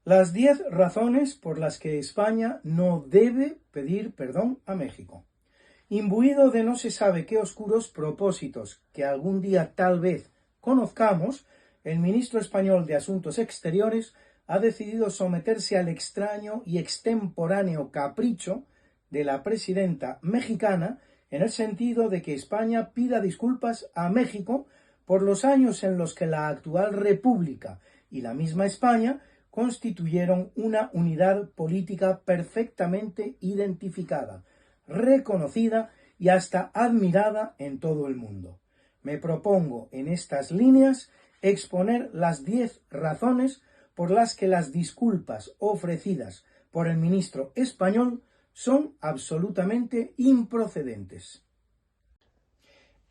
Las 10 razones por las que España no debe pedir perdón a México. Imbuido de no se sabe qué oscuros propósitos que algún día tal vez conozcamos, el ministro español de Asuntos Exteriores ha decidido someterse al extraño y extemporáneo capricho de la presidenta mexicana en el sentido de que España pida disculpas a México por los años en los que la actual República y la misma España constituyeron una unidad política perfectamente identificada, reconocida y hasta admirada en todo el mundo. Me propongo en estas líneas exponer las 10 razones por las que las disculpas ofrecidas por el ministro español son absolutamente improcedentes.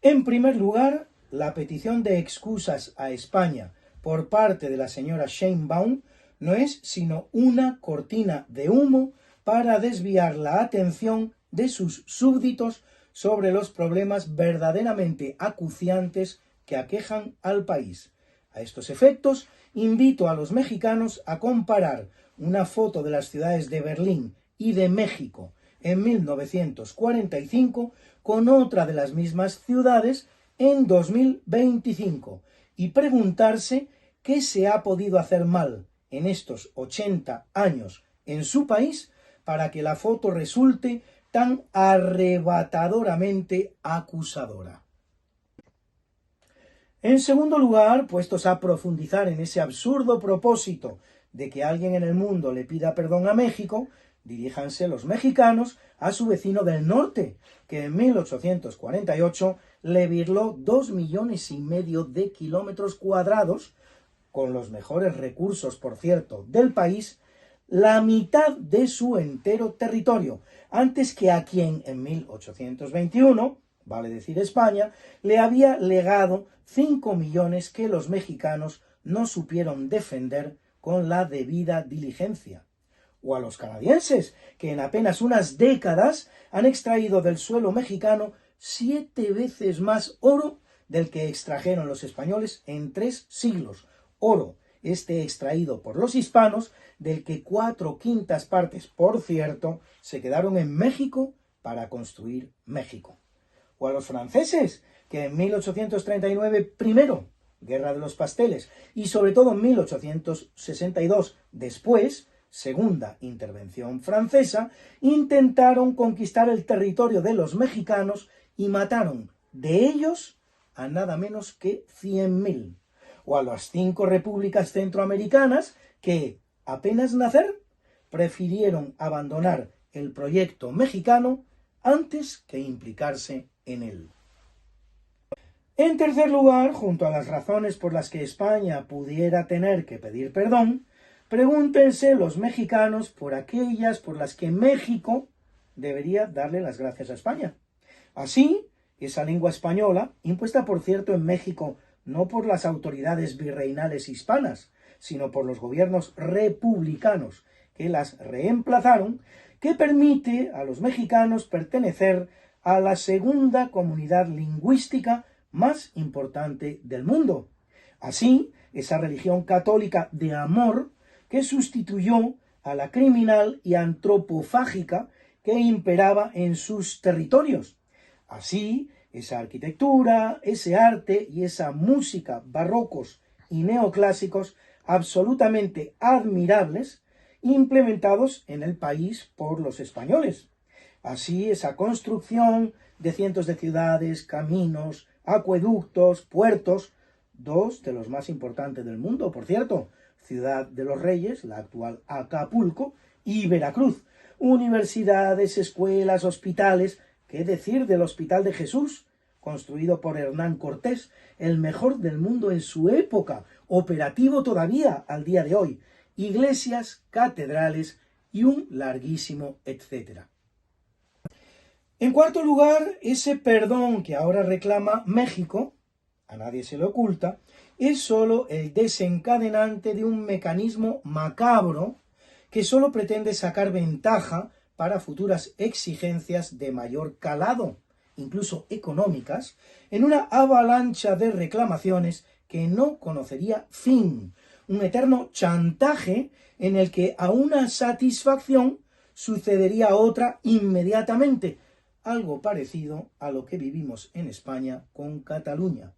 En primer lugar, la petición de excusas a España por parte de la señora Sheinbaum no es sino una cortina de humo para desviar la atención de sus súbditos sobre los problemas verdaderamente acuciantes que aquejan al país. A estos efectos, invito a los mexicanos a comparar una foto de las ciudades de Berlín y de México en 1945 con otra de las mismas ciudades en 2025 y preguntarse qué se ha podido hacer mal en estos 80 años en su país para que la foto resulte tan arrebatadoramente acusadora. En segundo lugar, puestos a profundizar en ese absurdo propósito de que alguien en el mundo le pida perdón a México, diríjanse los mexicanos a su vecino del norte, que en 1848 le birló 2,5 millones de kilómetros cuadrados, con los mejores recursos, por cierto, del país, la mitad de su entero territorio, antes que a quien en 1821, vale decir España, le había legado 5 millones que los mexicanos no supieron defender con la debida diligencia. O a los canadienses, que en apenas unas décadas han extraído del suelo mexicano 7 veces más oro del que extrajeron los españoles en 3 siglos. Oro, extraído por los hispanos, del que 4/5 partes, por cierto, se quedaron en México para construir México. O a los franceses, que en 1839, primero, Guerra de los Pasteles, y sobre todo en 1862, después, Segunda Intervención Francesa, intentaron conquistar el territorio de los mexicanos y mataron de ellos a nada menos que 100.000. O a las 5 repúblicas centroamericanas que, apenas nacer, prefirieron abandonar el proyecto mexicano antes que implicarse en él. En tercer lugar, junto a las razones por las que España pudiera tener que pedir perdón, pregúntense los mexicanos por aquellas por las que México debería darle las gracias a España. Así, esa lengua española, impuesta por cierto en México no por las autoridades virreinales hispanas, sino por los gobiernos republicanos que las reemplazaron, que permite a los mexicanos pertenecer a la segunda comunidad lingüística más importante del mundo. Así, esa religión católica de amor que sustituyó a la criminal y antropofágica que imperaba en sus territorios. Así, esa arquitectura, ese arte y esa música barrocos y neoclásicos absolutamente admirables, implementados en el país por los españoles. Así, esa construcción de cientos de ciudades, caminos, acueductos, puertos, 2 de los más importantes del mundo, por cierto, Ciudad de los Reyes, la actual Acapulco, y Veracruz, universidades, escuelas, hospitales. ¿Qué decir del Hospital de Jesús, construido por Hernán Cortés, el mejor del mundo en su época, operativo todavía al día de hoy? Iglesias, catedrales y un larguísimo etcétera. En cuarto lugar, ese perdón que ahora reclama México, a nadie se le oculta, es solo el desencadenante de un mecanismo macabro que solo pretende sacar ventaja para futuras exigencias de mayor calado, incluso económicas, en una avalancha de reclamaciones que no conocería fin, un eterno chantaje en el que a una satisfacción sucedería otra inmediatamente, algo parecido a lo que vivimos en España con Cataluña.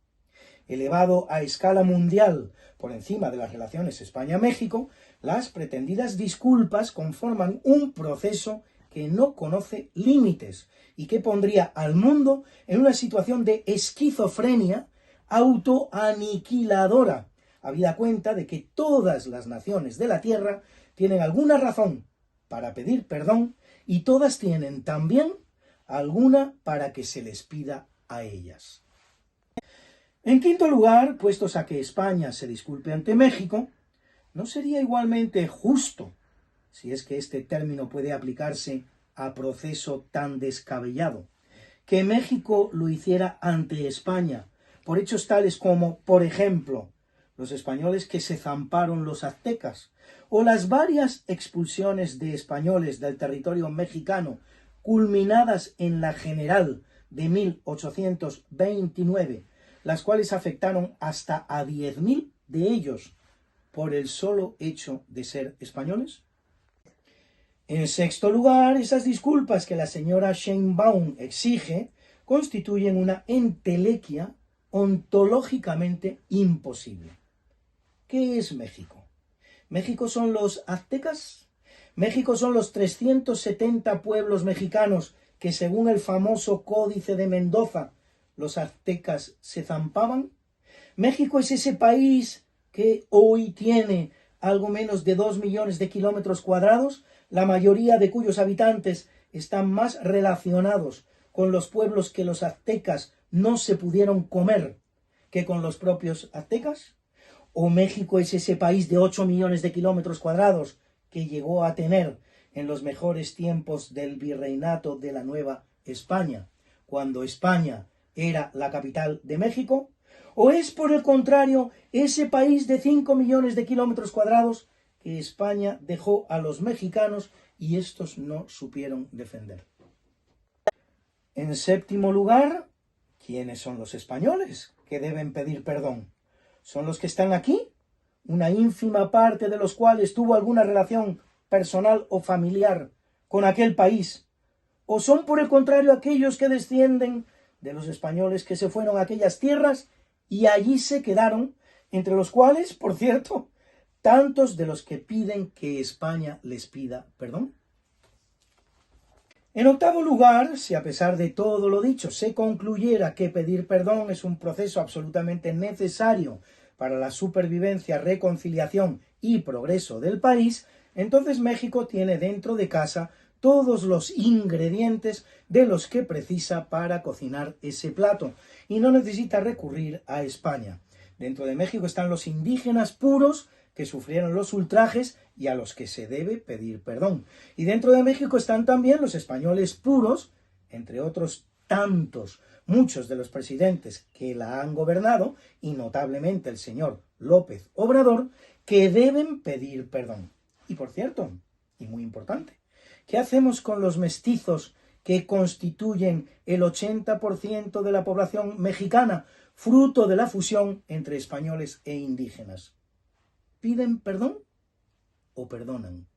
Elevado a escala mundial por encima de las relaciones España-México, las pretendidas disculpas conforman un proceso que no conoce límites y que pondría al mundo en una situación de esquizofrenia autoaniquiladora, habida cuenta de que todas las naciones de la Tierra tienen alguna razón para pedir perdón y todas tienen también alguna para que se les pida a ellas. En quinto lugar, puestos a que España se disculpe ante México, ¿no sería igualmente justo, si es que este término puede aplicarse a proceso tan descabellado, que México lo hiciera ante España, por hechos tales como, por ejemplo, los españoles que se zamparon los aztecas, o las varias expulsiones de españoles del territorio mexicano, culminadas en la General de 1829, las cuales afectaron hasta a 10.000 de ellos por el solo hecho de ser españoles? En sexto lugar, esas disculpas que la señora Sheinbaum exige constituyen una entelequia ontológicamente imposible. ¿Qué es México? ¿México son los aztecas? ¿México son los 370 pueblos mexicanos que, según el famoso Códice de Mendoza, los aztecas se zampaban? ¿México es ese país que hoy tiene algo menos de 2 millones de kilómetros cuadrados, la mayoría de cuyos habitantes están más relacionados con los pueblos que los aztecas no se pudieron comer que con los propios aztecas? ¿O México es ese país de 8 millones de kilómetros cuadrados que llegó a tener en los mejores tiempos del virreinato de la Nueva España, cuando España era la capital de México? ¿O es, por el contrario, ese país de 5 millones de kilómetros cuadrados que España dejó a los mexicanos y estos no supieron defender? En séptimo lugar, ¿quiénes son los españoles que deben pedir perdón? ¿Son los que están aquí? Una ínfima parte de los cuales tuvo alguna relación personal o familiar con aquel país. ¿O son, por el contrario, aquellos que descienden de los españoles que se fueron a aquellas tierras y allí se quedaron, entre los cuales, por cierto, tantos de los que piden que España les pida perdón? En octavo lugar, si a pesar de todo lo dicho se concluyera que pedir perdón es un proceso absolutamente necesario para la supervivencia, reconciliación y progreso del país, entonces México tiene dentro de casa todos los ingredientes de los que precisa para cocinar ese plato y no necesita recurrir a España. Dentro de México están los indígenas puros que sufrieron los ultrajes y a los que se debe pedir perdón. Y dentro de México están también los españoles puros, entre otros tantos, muchos de los presidentes que la han gobernado, y notablemente el señor López Obrador, que deben pedir perdón. Y por cierto, y muy importante, ¿qué hacemos con los mestizos que constituyen el 80% de la población mexicana, fruto de la fusión entre españoles e indígenas? ¿Piden perdón o perdonan?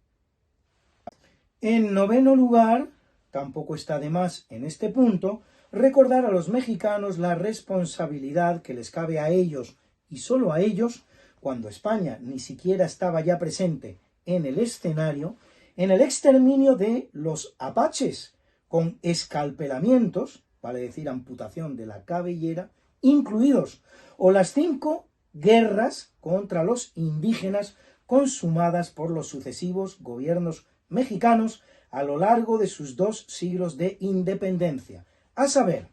En noveno lugar, tampoco está de más en este punto, recordar a los mexicanos la responsabilidad que les cabe a ellos y solo a ellos, cuando España ni siquiera estaba ya presente en el escenario, en el exterminio de los apaches, con escalpelamientos, vale decir amputación de la cabellera, incluidos, o las 5 guerras contra los indígenas consumadas por los sucesivos gobiernos mexicanos a lo largo de sus 2 siglos de independencia, a saber,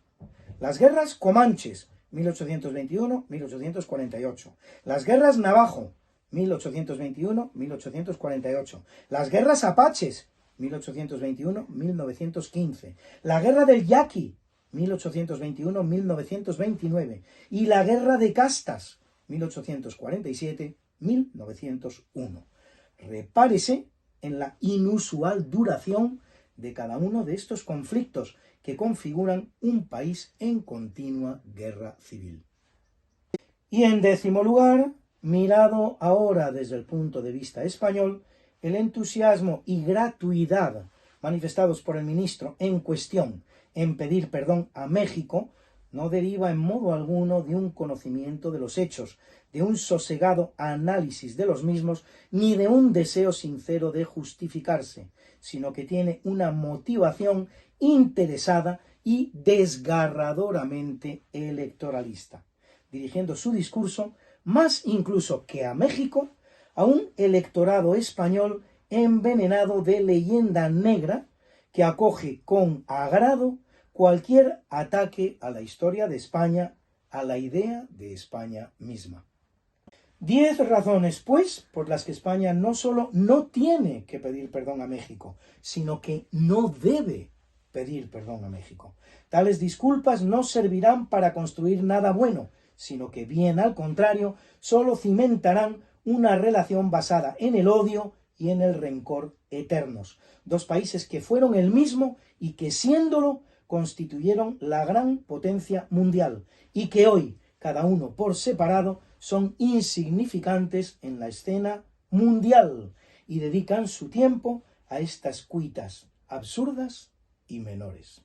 las guerras comanches, 1821-1848, las guerras navajo, 1821-1848, las guerras apaches, 1821-1915, la guerra del Yaqui, 1821-1929, y la guerra de castas, 1847-1901. Repárese en la inusual duración de cada uno de estos conflictos que configuran un país en continua guerra civil. Y en décimo lugar, Mirado ahora desde el punto de vista español, el entusiasmo y gratuidad manifestados por el ministro en cuestión en pedir perdón a México no deriva en modo alguno de un conocimiento de los hechos, de un sosegado análisis de los mismos, ni de un deseo sincero de justificarse, sino que tiene una motivación interesada y desgarradoramente electoralista, dirigiendo su discurso, más incluso que a México, a un electorado español envenenado de leyenda negra que acoge con agrado cualquier ataque a la historia de España, a la idea de España misma. 10 razones, pues, por las que España no solo no tiene que pedir perdón a México, sino que no debe pedir perdón a México. Tales disculpas no servirán para construir nada bueno, sino que bien al contrario, solo cimentarán una relación basada en el odio y en el rencor eternos. Dos países que fueron el mismo y que, siéndolo, constituyeron la gran potencia mundial y que hoy, cada uno por separado, son insignificantes en la escena mundial y dedican su tiempo a estas cuitas absurdas y menores.